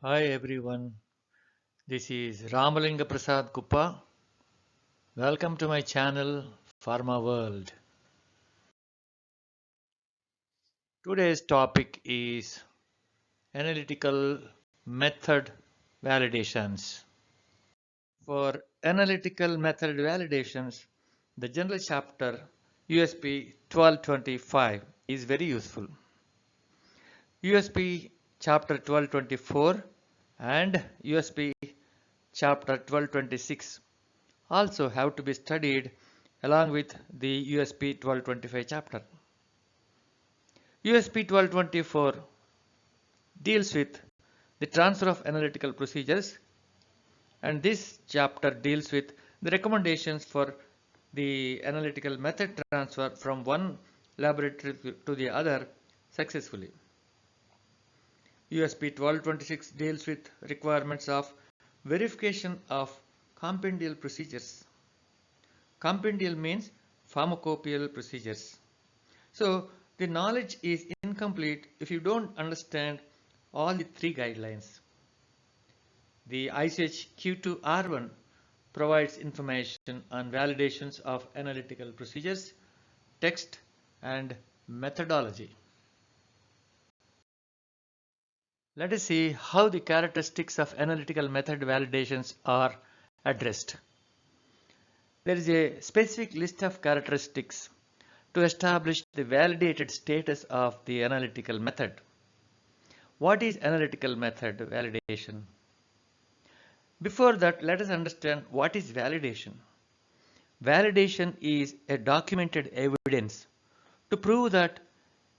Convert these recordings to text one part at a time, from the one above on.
Hi everyone, this is Ramalinga Prasad Kuppa. Welcome to my channel Pharma World. Today's topic is analytical method validations. For analytical method validations, the general chapter USP 1225 is very useful. USP chapter 1224 and USP chapter 1226 also have to be studied along with the USP 1225 chapter. USP 1224 deals with the transfer of analytical procedures, and this chapter deals with the recommendations for the analytical method transfer from one laboratory to the other successfully. USP 1226 deals with requirements of verification of compendial procedures. Compendial means pharmacopoeial procedures. So the knowledge is incomplete if you don't understand all the three guidelines. The ICH Q2R1 provides information on validations of analytical procedures, text, and methodology. Let us see how the characteristics of analytical method validations are addressed. There is a specific list of characteristics to establish the validated status of the analytical method. What is analytical method validation? Before that, let us understand what is validation. Validation is a documented evidence to prove that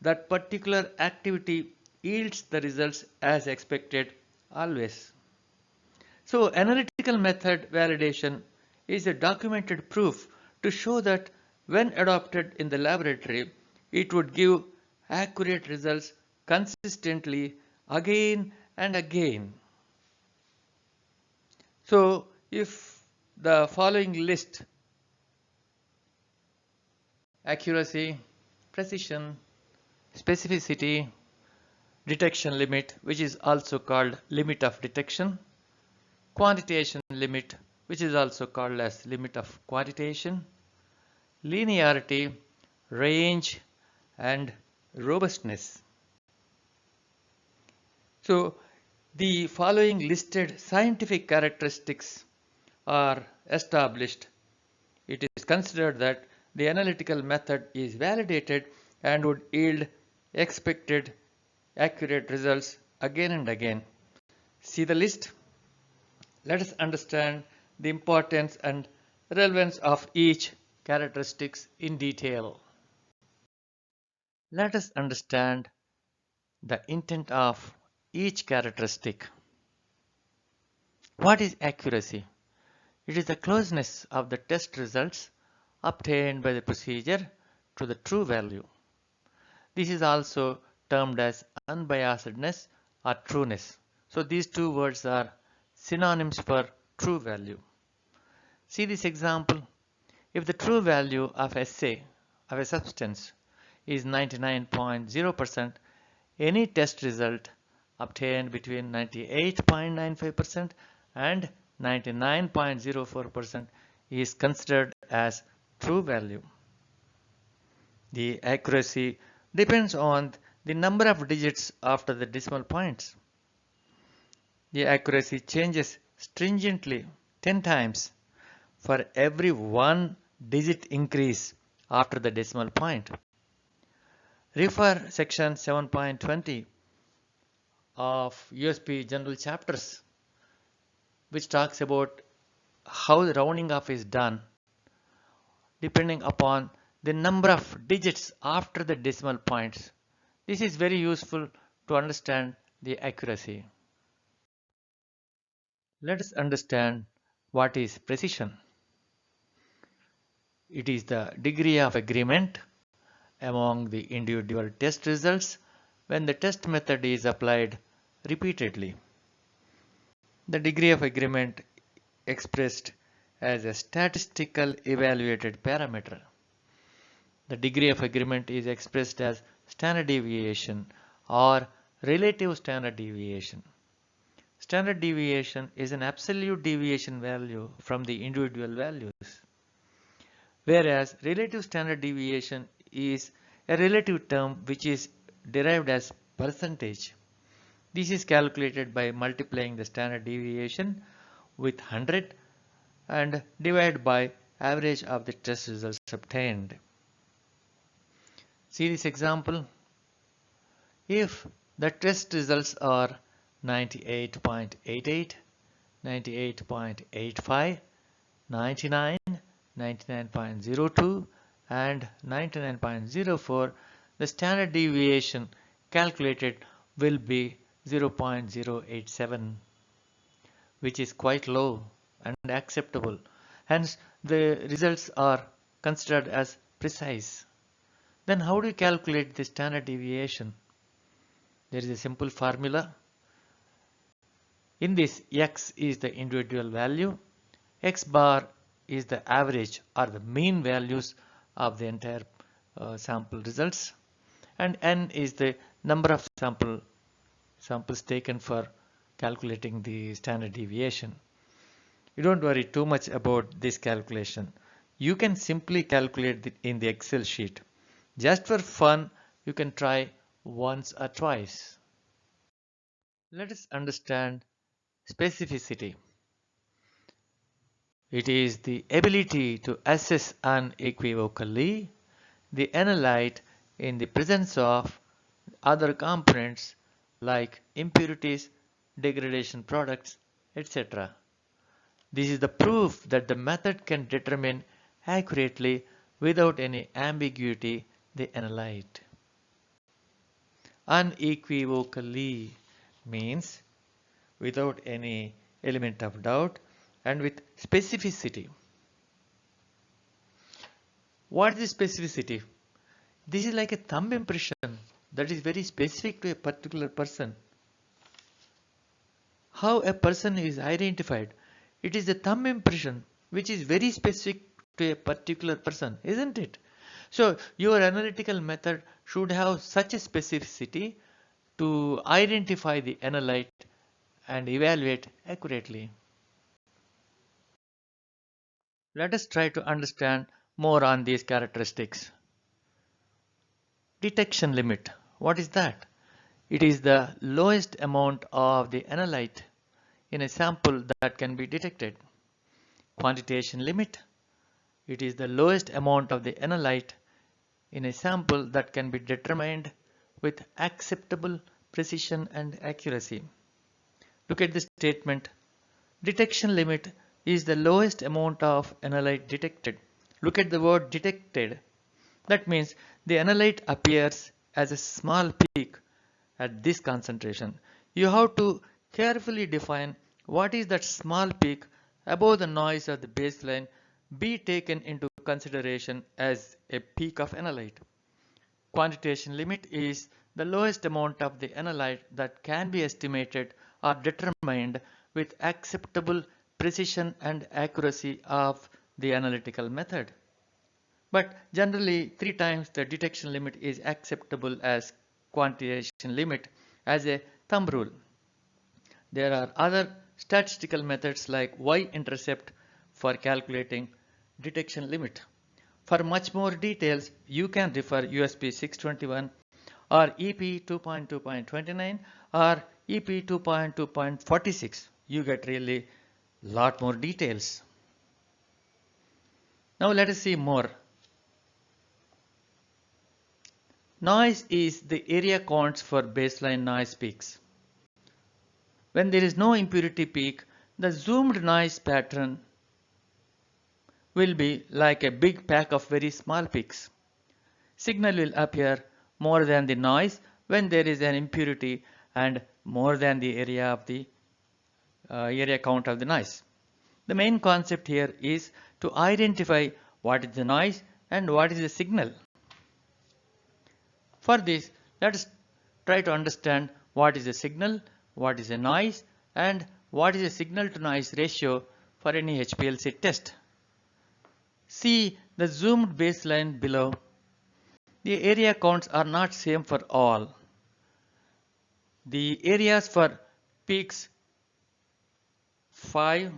that particular activity yields the results as expected always. So analytical method validation is a documented proof to show that when adopted in the laboratory, it would give accurate results consistently again and again. So if the following list: accuracy, precision, specificity, detection limit, which is also called limit of detection, quantitation limit, which is also called as limit of quantitation, linearity, range, and robustness. So the following listed scientific characteristics are established. It is considered that the analytical method is validated and would yield expected accurate results again and again. See the list. Let us understand the importance and relevance of each characteristics in detail. Let us understand the intent of each characteristic. What is accuracy? It is the closeness of the test results obtained by the procedure to the true value. This is also termed as unbiasedness or trueness. So these two words are synonyms for true value. See this example. If the true value of SA of a substance is 99.0%, any test result obtained between 98.95% and 99.04% is considered as true value. The accuracy depends on the number of digits after the decimal points. The accuracy changes stringently 10 times for every 1 digit increase after the decimal point. Refer section 7.20 of USP general chapters, which talks about how the rounding off is done depending upon the number of digits after the decimal points. This is very useful to understand the accuracy. Let us understand what is precision. It is the degree of agreement among the individual test results when the test method is applied repeatedly. The degree of agreement expressed as a statistical evaluated parameter. The degree of agreement is expressed as standard deviation or relative standard deviation. Standard deviation is an absolute deviation value from the individual values, whereas relative standard deviation is a relative term which is derived as percentage. This is calculated by multiplying the standard deviation with 100 and divide by average of the test results obtained. See this example. If the test results are 98.88, 98.85, 99, 99.02 and 99.04, the standard deviation calculated will be 0.087, which is quite low and acceptable. Hence, the results are considered as precise. Then how do you calculate the standard deviation? There is a simple formula. In this, x is the individual value, x bar is the average or the mean values of the entire sample results, and n is the number of samples taken for calculating the standard deviation. You don't worry too much about this calculation. You can simply calculate it in the Excel sheet. Just for fun, you can try once or twice. Let us understand specificity. It is the ability to assess unequivocally the analyte in the presence of other components like impurities, degradation products, etc. This is the proof that the method can determine accurately without any ambiguity the analyte. Unequivocally means without any element of doubt and with specificity. What is specificity? This is like a thumb impression that is very specific to a particular person. How a person is identified? It is the thumb impression which is very specific to a particular person, isn't it? So your analytical method should have such a specificity to identify the analyte and evaluate accurately. Let us try to understand more on these characteristics. Detection limit. What is that? It is the lowest amount of the analyte in a sample that can be detected. Quantitation limit. It is the lowest amount of the analyte in a sample that can be determined with acceptable precision and accuracy. Look at the statement. Detection limit is the lowest amount of analyte detected. Look at the word detected. That means the analyte appears as a small peak at this concentration. You have to carefully define what is that small peak above the noise of the baseline be taken into consideration as a peak of analyte. Quantitation limit is the lowest amount of the analyte that can be estimated or determined with acceptable precision and accuracy of the analytical method. But generally 3 times the detection limit is acceptable as quantitation limit as a thumb rule. There are other statistical methods like y-intercept for calculating detection limit. For much more details, you can refer USP 621 or EP 2.2.29 or EP 2.2.46. You get really lot more details. Now let us see more. Noise is the area counts for baseline noise peaks. When there is no impurity peak, the zoomed noise pattern will be like a big pack of very small peaks. Signal will appear more than the noise when there is an impurity and more than the area of the area count of the noise. The main concept here is to identify what is the noise and what is the signal. For this, let us try to understand what is a signal, what is a noise, and what is a signal to noise ratio for any HPLC test. See the zoomed baseline below. The area counts are not same for all. The areas for peaks 5,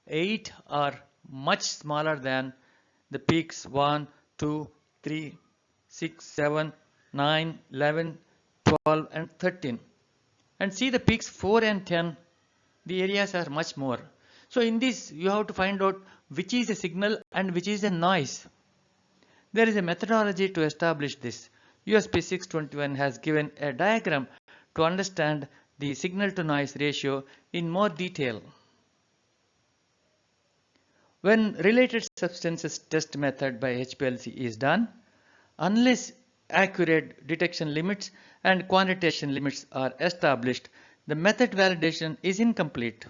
8 are much smaller than the peaks 1, 2, 3, 6, 7, 9, 11, 12 and 13. And see the peaks 4 and 10, the areas are much more. So in this you have to find out which is a signal and which is a noise. There is a methodology to establish this. USP 621 has given a diagram to understand the signal to noise ratio in more detail. When related substances test method by HPLC is done, unless accurate detection limits and quantitation limits are established, the method validation is incomplete.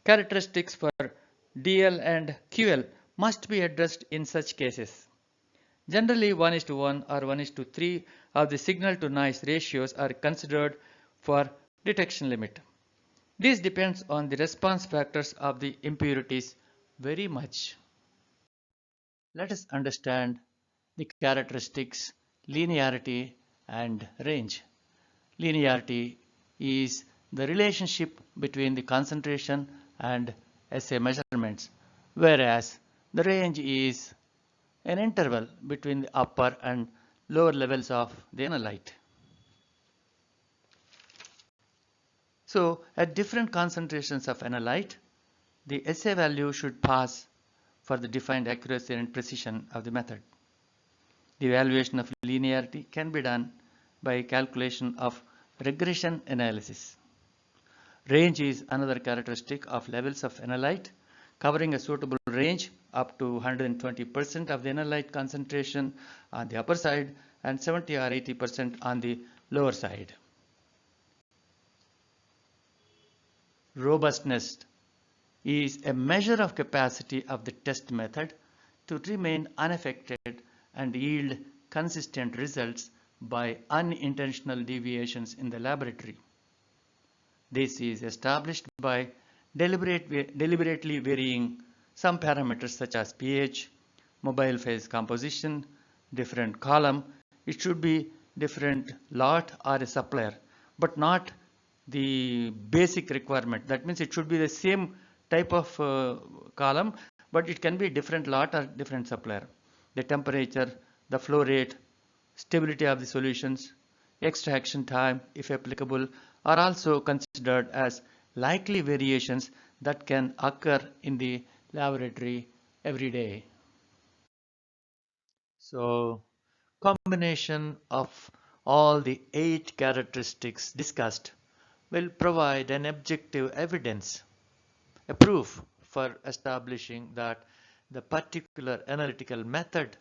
Characteristics for DL and QL must be addressed in such cases. Generally 1:1 or 1:3 of the signal to noise ratios are considered for detection limit. This depends on the response factors of the impurities very much. Let us understand the characteristics, linearity and range. Linearity is the relationship between the concentration and assay measurements, whereas the range is an interval between the upper and lower levels of the analyte. So at different concentrations of analyte, the assay value should pass for the defined accuracy and precision of the method. The evaluation of linearity can be done by calculation of regression analysis. Range is another characteristic of levels of analyte, covering a suitable range up to 120% of the analyte concentration on the upper side and 70 or 80% on the lower side. Robustness is a measure of capacity of the test method to remain unaffected and yield consistent results by unintentional deviations in the laboratory. This is established by deliberately varying some parameters such as pH, mobile phase composition, different column. It should be different lot or a supplier, but not the basic requirement. That means it should be the same type of column, but it can be different lot or different supplier. The temperature, the flow rate, stability of the solutions, extraction time, if applicable, are also considered as likely variations that can occur in the laboratory every day. So, combination of all the 8 characteristics discussed will provide an objective evidence, a proof for establishing that the particular analytical method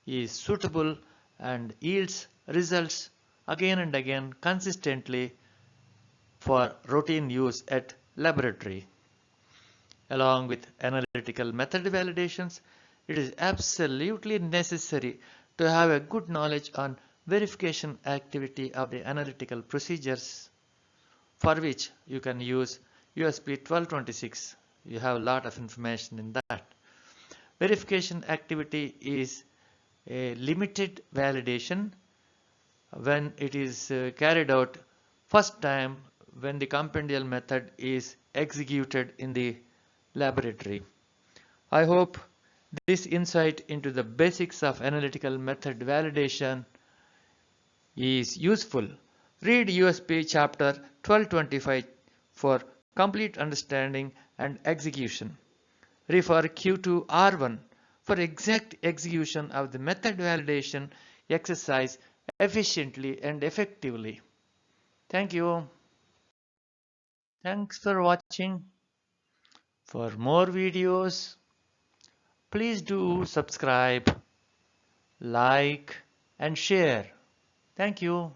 is suitable and yields results again and again consistently for routine use at laboratory. Along with analytical method validations, it is absolutely necessary to have a good knowledge on verification activity of the analytical procedures, for which you can use USP 1226. You have a lot of information in that. Verification activity is a limited validation when it is carried out first time when the compendial method is executed in the laboratory. I hope this insight into the basics of analytical method validation is useful. Read USP chapter 1225 for complete understanding and execution. Refer Q2R1 for exact execution of the method validation exercise efficiently and effectively. Thank you. Thanks for watching. For more videos, please do subscribe, like, and share. Thank you.